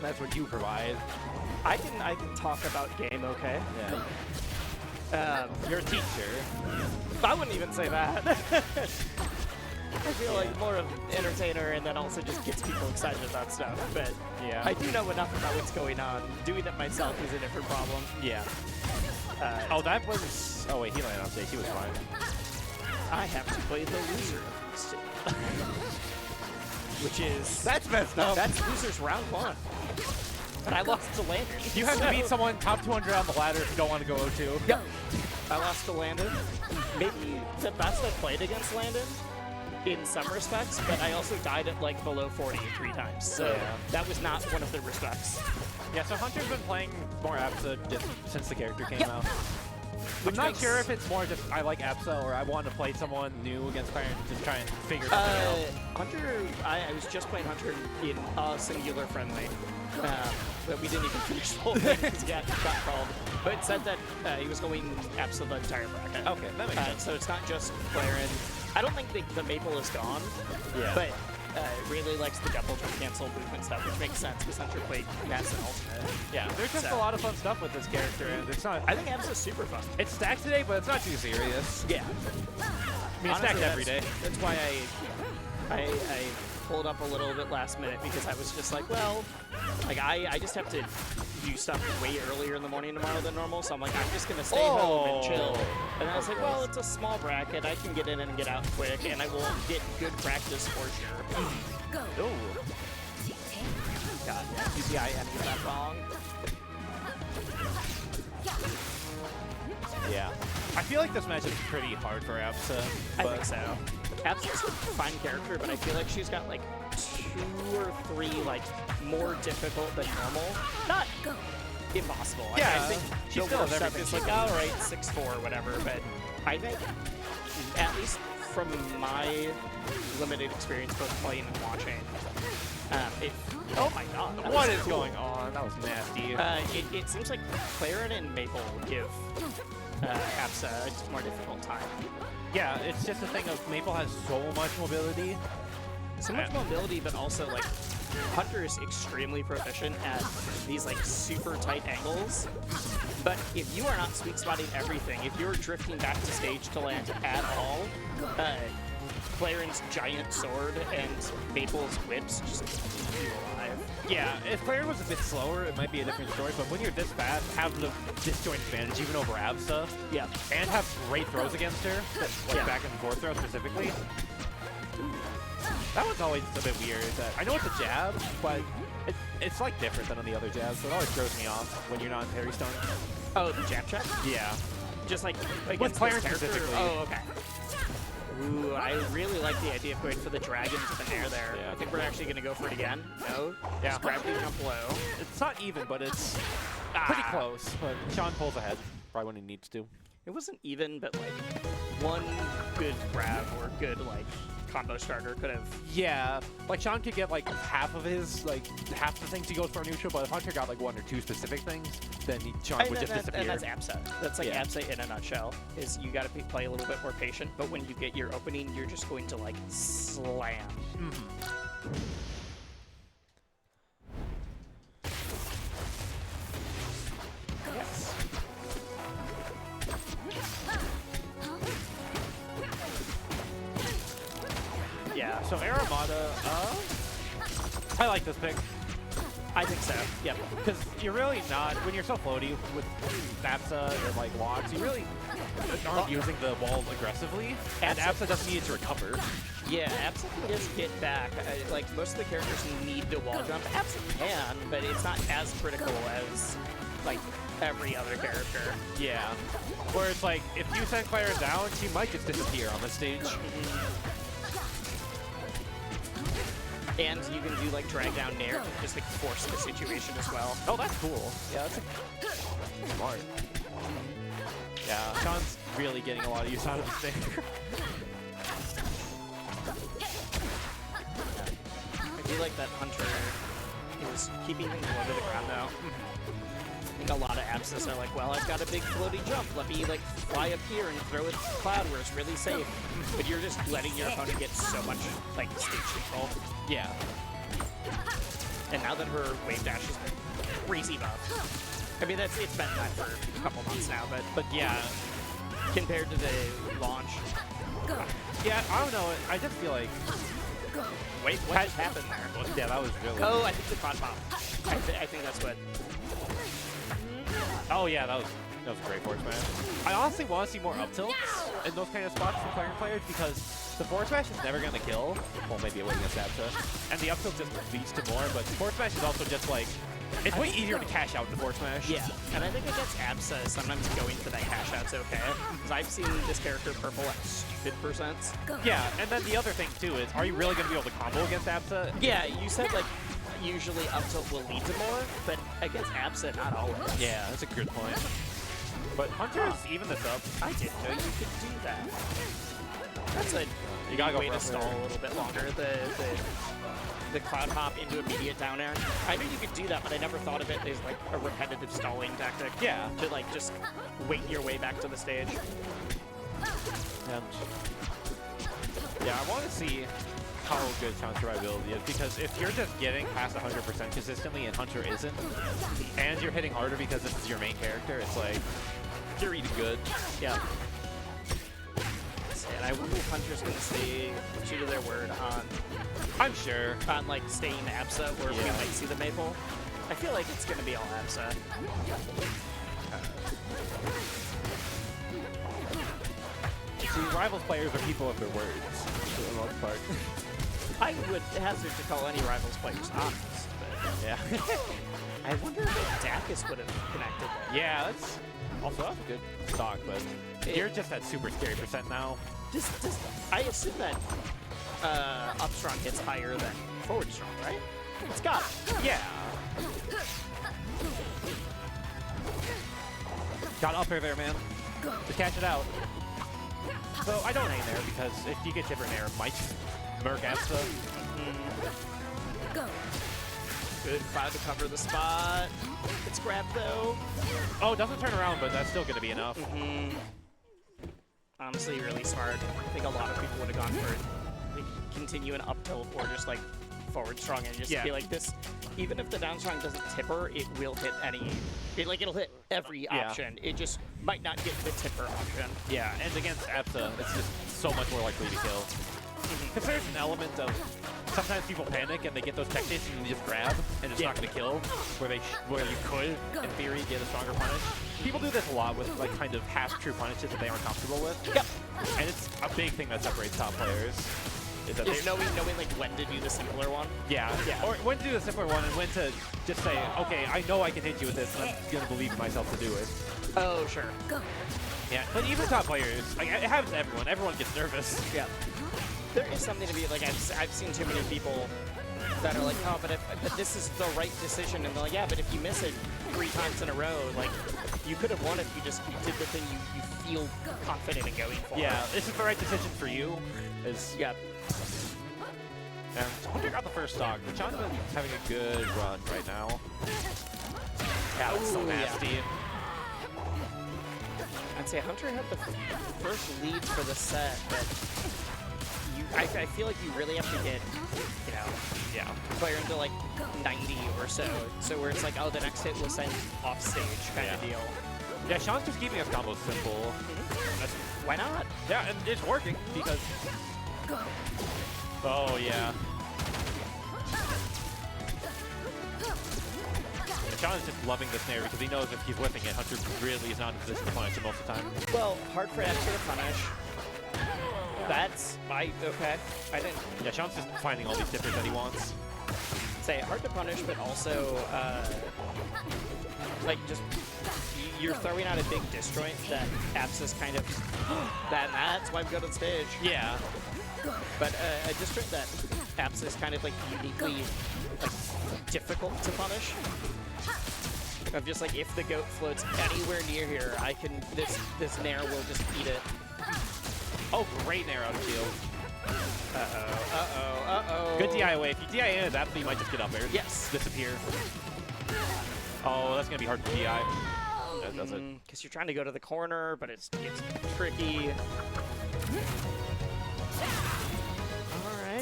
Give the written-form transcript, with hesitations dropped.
That's what you provide. I can talk about game, okay? Yeah. You're a teacher. I wouldn't even say that. I feel like more of an entertainer and then also just gets people excited about stuff. But Yeah. I do know enough about what's going on. Doing it myself is a different problem. Yeah. Oh, that was... Oh, wait, he landed on stage. He was fine. I have to play the loser of these two. Which is... That's messed up. That's losers round 1. And I lost to Landon. You have to beat someone top 200 on the ladder if you don't want to go 0-2. Yep. I lost to Landon. Maybe the best I played against Landon in some respects, but I also died at like below 40 3 times. So that was not one of the respects. Yeah, so Hunter's been playing more Absa just since the character came out. Which I'm not sure if it's more just I like Absa or I want to play someone new against Clairen to try and figure something out. Hunter, I was just playing Hunter in a singular friendly. But we didn't even finish the whole thing because he got called. But it said that he was going Absa the entire bracket. Okay, that makes sense. So it's not just Clairen. I don't think the Maple is gone. Yeah. But it really likes the double jump cancel movement stuff, which makes sense because Hunter played Nats and Ultimate. Yeah, there's just a lot of fun stuff with this character, and it's not... I think Absa is super fun. It's stacked today, but it's not too serious. Yeah. I mean, it's stacked every day. That's why I pulled up a little bit last minute because I was just like, well, like I just have to do stuff way earlier in the morning tomorrow than normal, so I'm like, I'm just gonna stay home and chill. And I was like, well, it's a small bracket, I can get in and get out quick, and I will get good practice for sure. Oh. God, yeah, DPI ended that wrong. Yeah. I feel like this match is pretty hard for Absa. I think so. Absa's a fine character, but I feel like she's got like 2 or 3 like more difficult than normal. Not impossible. Yeah, I think she's the still worst has stuff is everything. like, all right, 6'4" or whatever. But I think, at least from my limited experience both playing and watching, oh my god. What is going on? That was nasty. It seems like Clairen and Maple give Absa a more difficult time. Yeah, it's just a thing of Maple has so much mobility. So much mobility, but also like Hunter is extremely proficient at these like super tight angles. But if you are not sweet spotting everything, if you're drifting back to stage to land at all, Clairen's giant sword and Maple's whips just keep you alive. Yeah, if Clairen was a bit slower, it might be a different story, but when you're this fast, have the disjoint advantage even over Absa, yeah, and have great throws against her, like back and forth throw specifically. That one's always a bit weird. I know it's a jab, but it's like different than on the other jabs, so it always throws me off when you're not in parry stone. Oh, the jab check? Yeah. Just like With against Clairen this character? specifically. Oh, okay. Ooh, I really like the idea of going for the dragon to the nair there. Yeah. I think we're actually going to go for it again. No? Yeah. Just grab the jump low. It's not even, but it's pretty close. But Sean pulls ahead, probably when he needs to. It wasn't even, but like one good grab or good like combo starter could have. Yeah, like Sean could get like half of his, like half the things he goes for neutral, but if Hunter got like 1 or 2 specific things, then Sean would just disappear. And that's Absa. That's like Absa in a nutshell. Is you got to play a little bit more patient, but when you get your opening, you're just going to like slam. Yes. Yeah, so Aramata, I like this pick. I think so. Yeah, because you're really not, when you're so floaty with Absa or like locks, you really aren't using the wall aggressively, and Absa doesn't need to recover. Yeah, Absa can just get back. Like most of the characters need to wall jump. Absa can, but it's not as critical as like every other character. Yeah, where it's like, if you send Clairen down, she might just disappear on the stage. And you can do like drag down nair to just like force the situation as well. Oh, that's cool. Yeah, that's smart. Yeah, Sean's really getting a lot of use out of this thing. I do like that Hunter is keeping things low to the ground though. I think a lot of Absas are like, well, I've got a big floaty jump. Let me like fly up here and throw it cloud where it's really safe. But you're just letting your opponent get so much like stage control. Yeah. And now that her wave dash is crazy buff. I mean, it's been that for a couple months now, but yeah, compared to the launch. yeah, I don't know. I just feel like. Wait, what just happened there? Yeah, that was really. Oh, I think the quad pop. I think that's what. Oh yeah, that was a great forward smash. I honestly want to see more up tilts in those kind of spots from Clairen players because the forward smash is never going to kill. Well, maybe it would against Absa. And the up tilt just leads to more, but the forward smash is also just like, it's way easier to cash out the forward smash. Yeah, and I think against Absa, sometimes going for that cash out's okay. Because I've seen this character purple at stupid percents. Yeah, and then the other thing too is, are you really going to be able to combo against Absa? Yeah, you said like, usually up tilt will lead to more, but against Absa, not always. Yeah, that's a good point. But Hunter's even this up. I didn't know you could do that. That's a you gotta go way to stall there. a little bit longer. The cloud hop into immediate down air. I knew you could do that, but I never thought of it as like a repetitive stalling tactic. Yeah. To like just wait your way back to the stage. And yeah, I want to see how good Hunter survivability is, because if you're just getting past 100% consistently and Hunter isn't, and you're hitting harder because this is your main character, it's like, you're eating good. Yeah. And I wonder if Hunter's going to stay true to their word on, I'm sure. On like staying Absa, where we might see the Maple. I feel like it's going to be all Absa. See, Rivals players are people of their words, for the most part. I would hazard to call any Rivals players honest, but Yeah. I wonder if Dacus would have connected there. Yeah, that's a good stock, but you're just at super scary percent now. I assume that up strong hits higher than forward strong, right? It's got it. Yeah. Got up air there, man. Just catch it out. So I don't hang there because if you get different air, it might murk Absa. Good cloud to cover the spot. It's grabbed though. Oh, it doesn't turn around, but that's still going to be enough. Honestly, really smart. I think a lot of people would have gone for it. Like, continue an up tilt or just like forward strong and just be like this. Even if the down strong doesn't tipper, it will hit any. It'll hit every option. It just might not get the tipper option. Yeah, and against Absa, it's just so much more likely to kill. Because there's an element of sometimes people panic and they get those tech hits and they just grab and it's not going to kill, where you could, in theory, get a stronger punish. People do this a lot with like kind of half-true punishes that they aren't comfortable with. Yep. And it's a big thing that separates top players. Is that It's knowing like when to do the simpler one. Yeah. Or when to do the simpler one and when to just say, okay, I know I can hit you with this and I'm going to believe in myself to do it. Oh, sure. Yeah, but even top players, like it happens to everyone. Everyone gets nervous. Yeah. There is something to be like, I've seen too many people that are like, oh, but this is the right decision, and they're like, yeah, but if you miss it 3 times in a row, like you could have won if you just did the thing you feel confident in going for. Yeah, this is the right decision for you. Yeah. And Hunter got the first stock. John's been having a good run right now. Yeah, it's so nasty. I'd say Hunter had the first lead for the set, but I feel like you really have to get, player into like 90 or so where it's like, oh, the next hit will send off stage kind of deal. Yeah, Sean's just keeping his combos simple. Why not? Yeah, and it's working because... Oh, yeah. Sean's just loving the snare because he knows if he's whipping it, Hunter really is not in position to punish him most of the time. Well, hard for Absa to punish. That's okay. I didn't. Yeah, Sean's just finding all these dippers that he wants. Say hard to punish, but also like just you're throwing out a big disjoint that Absa's kind of that's why we go to the stage. Yeah. But a disjoint that Absa's kind of like uniquely like, difficult to punish. Of just like if the goat floats anywhere near here, I can this nair will just eat it. Oh, great nair out of shield. Uh-oh. Good DI away. If you DI into that, you might just get up there. Yes. Disappear. Oh, that's going to be hard to DI. That does it. Because you're trying to go to the corner, but it's tricky. All right.